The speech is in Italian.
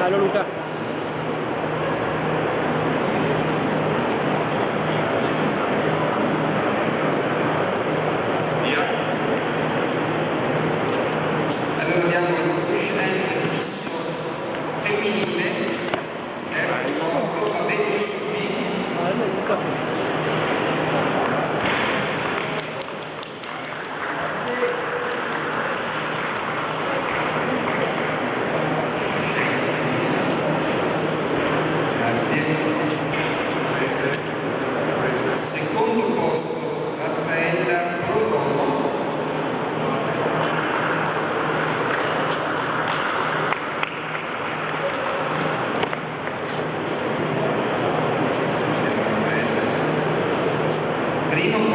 Bello Luca. Allora abbiamo il coefficiente femminile che è il nostro a 20 Bello Luca. secondo posto Raffaella Prodomo, primo